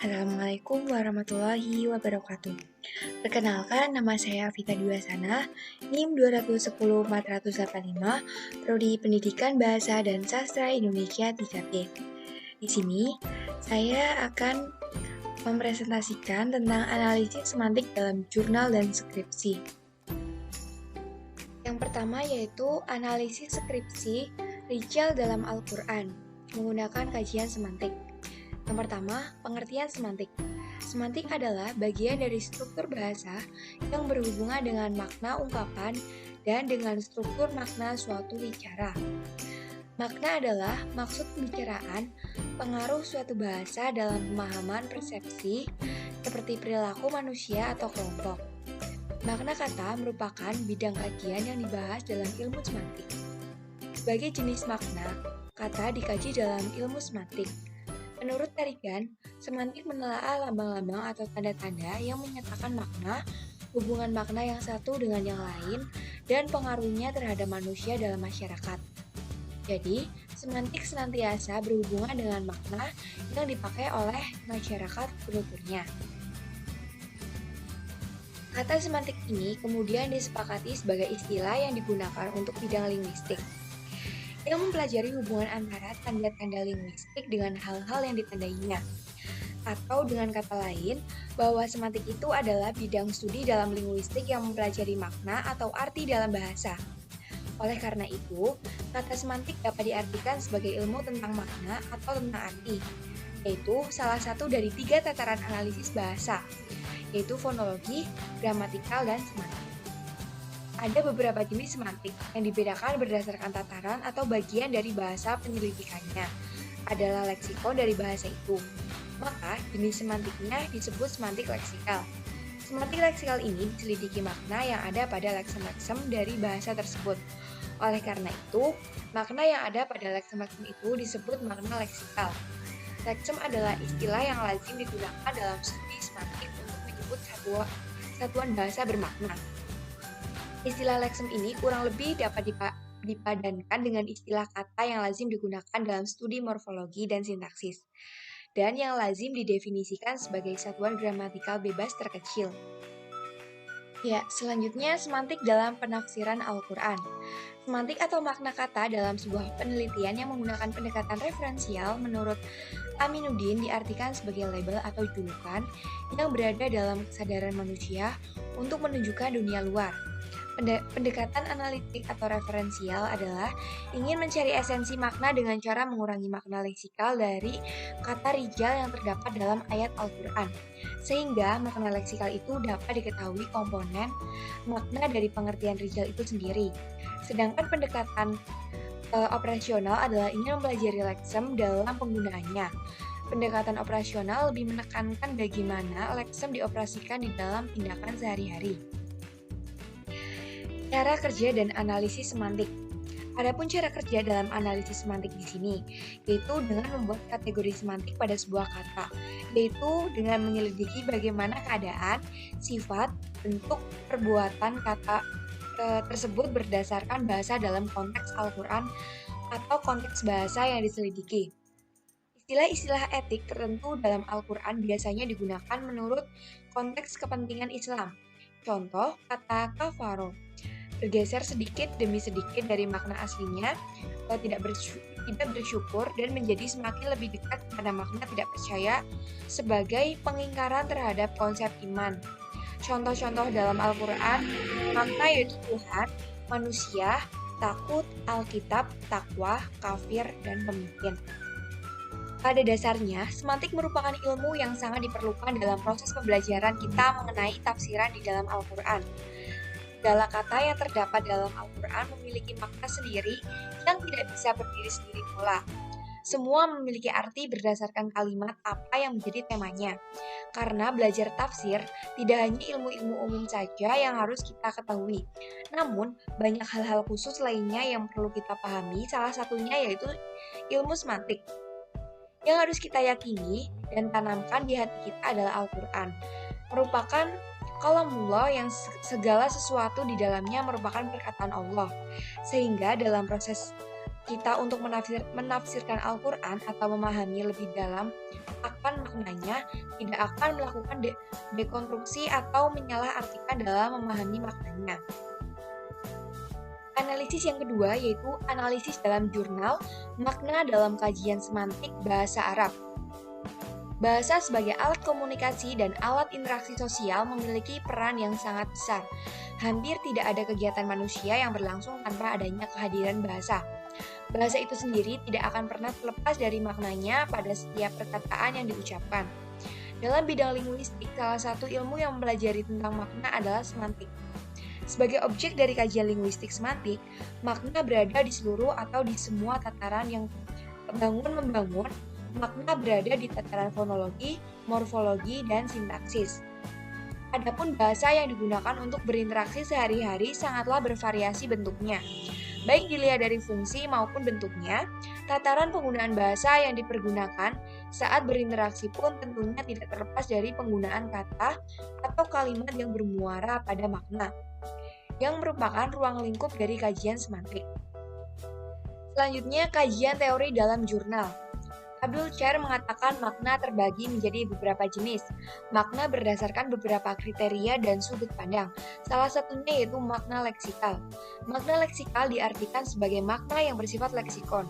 Assalamualaikum warahmatullahi wabarakatuh. Perkenalkan, nama saya Vita Dwiasana, NIM 210-485, Prodi Pendidikan Bahasa dan Sastra Indonesia 3B. Di sini, saya akan mempresentasikan tentang analisis semantik dalam jurnal dan skripsi. Yang pertama yaitu analisis skripsi Rijal dalam Al-Quran, menggunakan kajian semantik. Yang pertama, pengertian semantik. Semantik adalah bagian dari struktur bahasa yang berhubungan dengan makna ungkapan dan dengan struktur makna suatu bicara. Makna adalah maksud pembicaraan, pengaruh suatu bahasa dalam pemahaman persepsi, seperti perilaku manusia atau kelompok. Makna kata merupakan bidang kajian yang dibahas dalam ilmu semantik. Sebagai jenis makna, kata dikaji dalam ilmu semantik. Menurut Tarigan, semantik menelaah lambang-lambang atau tanda-tanda yang menyatakan makna, hubungan makna yang satu dengan yang lain, dan pengaruhnya terhadap manusia dalam masyarakat. Jadi, semantik senantiasa berhubungan dengan makna yang dipakai oleh masyarakat penuturnya. Kata semantik ini kemudian disepakati sebagai istilah yang digunakan untuk bidang linguistik, yang mempelajari hubungan antara tanda-tanda linguistik dengan hal-hal yang ditandainya. Atau dengan kata lain, bahwa semantik itu adalah bidang studi dalam linguistik yang mempelajari makna atau arti dalam bahasa. Oleh karena itu, kata semantik dapat diartikan sebagai ilmu tentang makna atau tentang arti, yaitu salah satu dari 3 tataran analisis bahasa, yaitu fonologi, gramatikal, dan semantik. Ada beberapa jenis semantik yang dibedakan berdasarkan tataran atau bagian dari bahasa penyelidikannya adalah leksikon dari bahasa itu. Maka, jenis semantiknya disebut semantik leksikal. Semantik leksikal ini diselidiki makna yang ada pada leksem-leksem dari bahasa tersebut. Oleh karena itu, makna yang ada pada leksem-leksem itu disebut makna leksikal. Leksem adalah istilah yang lazim digunakan dalam studi semantik untuk menyebut satuan bahasa bermakna. Istilah leksem ini kurang lebih dapat dipadankan dengan istilah kata yang lazim digunakan dalam studi morfologi dan sintaksis, dan yang lazim didefinisikan sebagai satuan gramatikal bebas terkecil. Ya, selanjutnya semantik dalam penafsiran Al-Quran. Semantik atau makna kata dalam sebuah penelitian yang menggunakan pendekatan referensial menurut Aminuddin diartikan sebagai label atau julukan yang berada dalam kesadaran manusia untuk menunjukkan dunia luar. Pendekatan analitik atau referensial adalah ingin mencari esensi makna dengan cara mengurangi makna leksikal dari kata rijal yang terdapat dalam ayat Al-Quran, sehingga makna leksikal itu dapat diketahui komponen makna dari pengertian rijal itu sendiri. Sedangkan pendekatan operasional adalah ingin mempelajari leksem dalam penggunaannya. Pendekatan operasional lebih menekankan bagaimana leksem dioperasikan di dalam tindakan sehari-hari. Cara kerja dan analisis semantik. Adapun cara kerja dalam analisis semantik di sini, yaitu dengan membuat kategori semantik pada sebuah kata, yaitu dengan menyelidiki bagaimana keadaan, sifat, bentuk, perbuatan kata tersebut berdasarkan bahasa dalam konteks Al-Quran atau konteks bahasa yang diselidiki. Istilah-istilah etik tertentu dalam Al-Quran biasanya digunakan menurut konteks kepentingan Islam. Contoh, kata kafaro bergeser sedikit demi sedikit dari makna aslinya, tidak bersyukur dan menjadi semakin lebih dekat pada makna tidak percaya sebagai pengingkaran terhadap konsep iman. Contoh-contoh dalam Al-Quran, makna yaitu Tuhan, manusia, takut, Alkitab, takwa, kafir, dan pemimpin. Pada dasarnya, semantik merupakan ilmu yang sangat diperlukan dalam proses pembelajaran kita mengenai tafsiran di dalam Al-Quran. Segala kata yang terdapat dalam Al-Quran memiliki makna sendiri yang tidak bisa berdiri sendiri pula. Semua memiliki arti berdasarkan kalimat apa yang menjadi temanya. Karena belajar tafsir tidak hanya ilmu-ilmu umum saja yang harus kita ketahui, namun banyak hal-hal khusus lainnya yang perlu kita pahami, salah satunya yaitu ilmu semantik. Yang harus kita yakini dan tanamkan di hati kita adalah Al-Quran, merupakan kalamullah yang segala sesuatu di dalamnya merupakan perkataan Allah. Sehingga dalam proses kita untuk menafsirkan Al-Quran atau memahami lebih dalam akan maknanya, tidak akan melakukan dekonstruksi atau menyalahartikan dalam memahami maknanya. Analisis yang kedua yaitu analisis dalam jurnal makna dalam kajian semantik bahasa Arab. Bahasa sebagai alat komunikasi dan alat interaksi sosial memiliki peran yang sangat besar. Hampir tidak ada kegiatan manusia yang berlangsung tanpa adanya kehadiran bahasa. Bahasa itu sendiri tidak akan pernah terlepas dari maknanya pada setiap perkataan yang diucapkan. Dalam bidang linguistik, salah satu ilmu yang mempelajari tentang makna adalah semantik. Sebagai objek dari kajian linguistik semantik, makna berada di seluruh atau di semua tataran yang bangun-membangun. Makna berada di tataran fonologi, morfologi, dan sintaksis. Adapun bahasa yang digunakan untuk berinteraksi sehari-hari sangatlah bervariasi bentuknya. Baik dilihat dari fungsi maupun bentuknya, tataran penggunaan bahasa yang dipergunakan saat berinteraksi pun tentunya tidak terlepas dari penggunaan kata atau kalimat yang bermuara pada makna, yang merupakan ruang lingkup dari kajian semantik. Selanjutnya, kajian teori dalam jurnal. Abdul Chair mengatakan makna terbagi menjadi beberapa jenis. Makna berdasarkan beberapa kriteria dan sudut pandang. Salah satunya yaitu makna leksikal. Makna leksikal diartikan sebagai makna yang bersifat leksikon,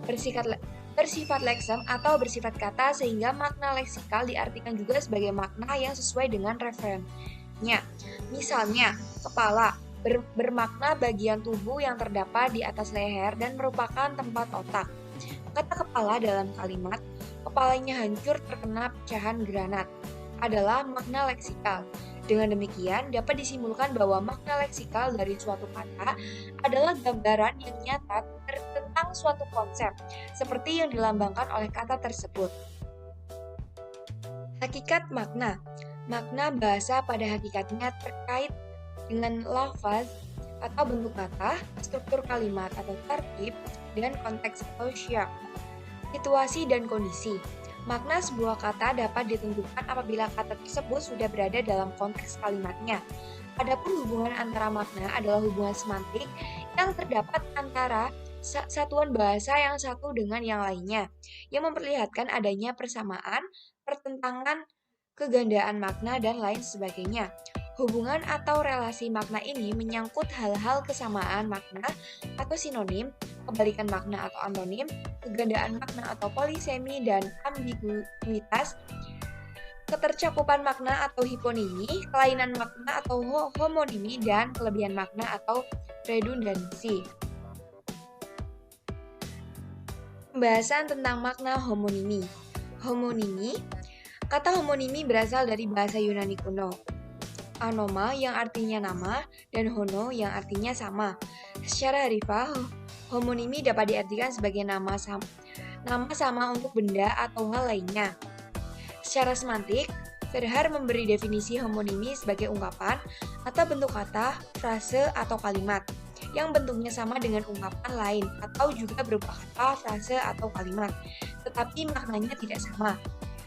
bersifat leksem atau bersifat kata, sehingga makna leksikal diartikan juga sebagai makna yang sesuai dengan referensinya. Misalnya, kepala bermakna bagian tubuh yang terdapat di atas leher dan merupakan tempat otak. Kata kepala dalam kalimat, kepalanya hancur terkena pecahan granat, adalah makna leksikal. Dengan demikian, dapat disimpulkan bahwa makna leksikal dari suatu kata adalah gambaran yang nyata tentang suatu konsep, seperti yang dilambangkan oleh kata tersebut. Hakikat makna. Makna bahasa pada hakikatnya terkait dengan lafaz atau bentuk kata, struktur kalimat atau tertib, dan konteks atau syiar, situasi dan kondisi. Makna sebuah kata dapat ditentukan apabila kata tersebut sudah berada dalam konteks kalimatnya. Adapun hubungan antara makna adalah hubungan semantik yang terdapat antara satuan bahasa yang satu dengan yang lainnya, yang memperlihatkan adanya persamaan, pertentangan, kegandaan makna, dan lain sebagainya. Hubungan atau relasi makna ini menyangkut hal-hal kesamaan makna atau sinonim, kebalikan makna atau antonim, kegandaan makna atau polisemi, dan ambiguitas, ketercakupan makna atau hiponimi, kelainan makna atau homonimi, dan kelebihan makna atau redundansi. Pembahasan tentang makna homonimi. Homonimi, kata homonimi berasal dari bahasa Yunani kuno. Anoma yang artinya nama, dan hono yang artinya sama. Secara harfiah, homonimi dapat diartikan sebagai nama sama untuk benda atau hal lainnya. Secara semantik, Verhaer memberi definisi homonimi sebagai ungkapan atau bentuk kata, frase, atau kalimat yang bentuknya sama dengan ungkapan lain atau juga berupa kata, frase, atau kalimat, tetapi maknanya tidak sama.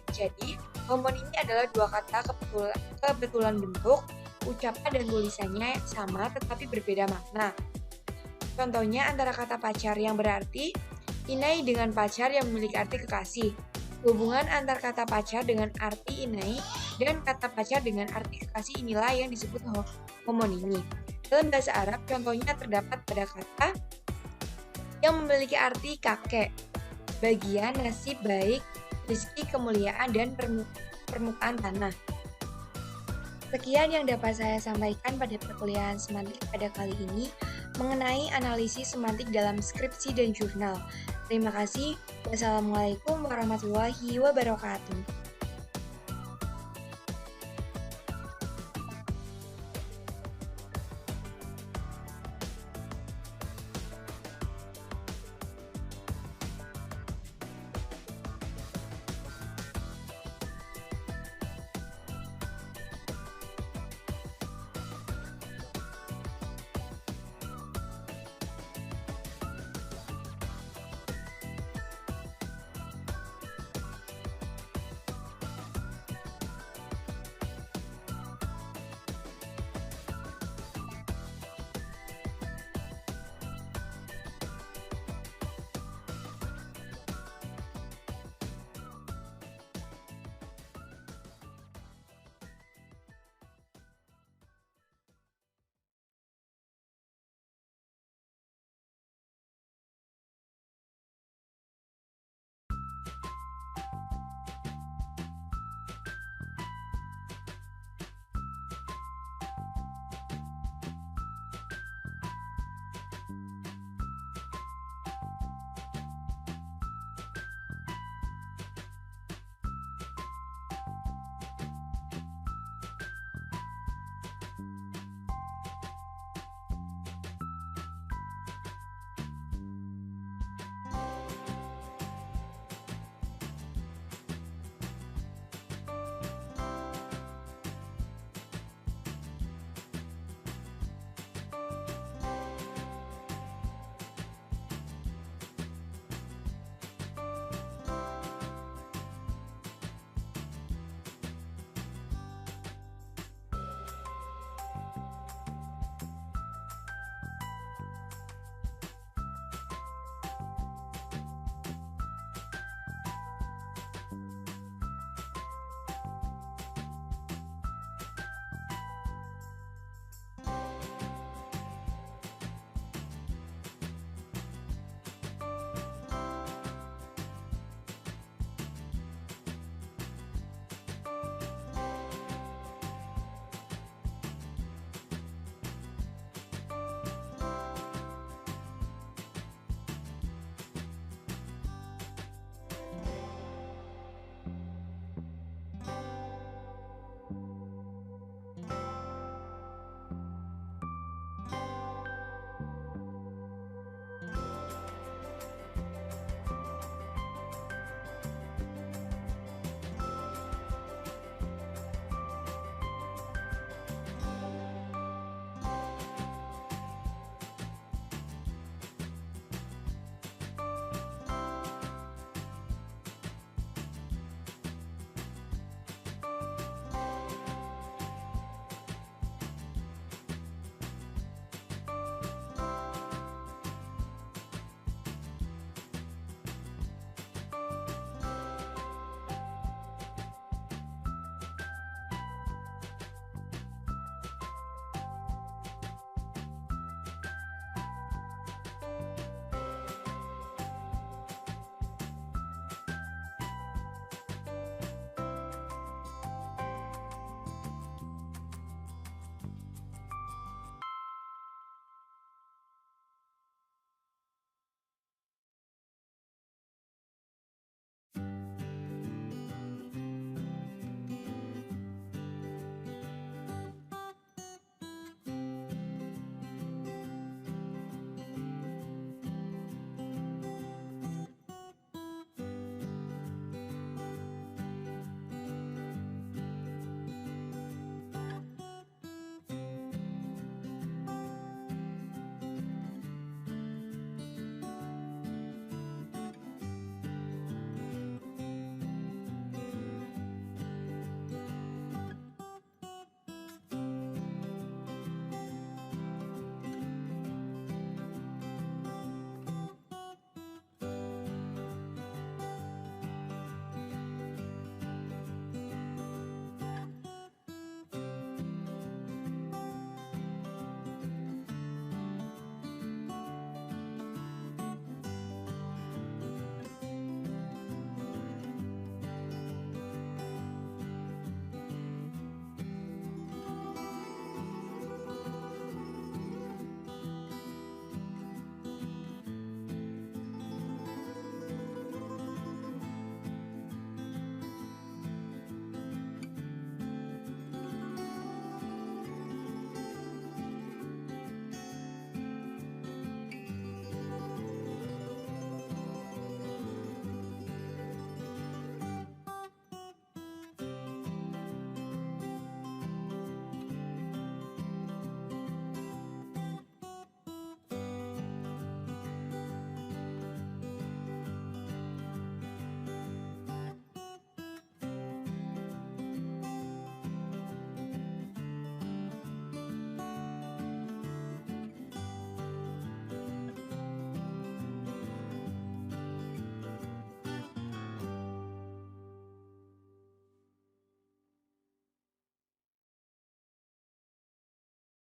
Jadi, homonimi adalah dua kata kebetulan bentuk, ucapan dan tulisannya sama tetapi berbeda makna. Contohnya antara kata pacar yang berarti inai dengan pacar yang memiliki arti kekasih. Hubungan antar kata pacar dengan arti inai dan kata pacar dengan arti kekasih inilah yang disebut homonimi. Dalam bahasa Arab, contohnya terdapat pada kata yang memiliki arti kakek, bagian, nasib baik, rezeki, kemuliaan, dan permukaan tanah. Sekian yang dapat saya sampaikan pada perkuliahan semantik pada kali ini mengenai analisis semantik dalam skripsi dan jurnal. Terima kasih. Wassalamualaikum warahmatullahi wabarakatuh.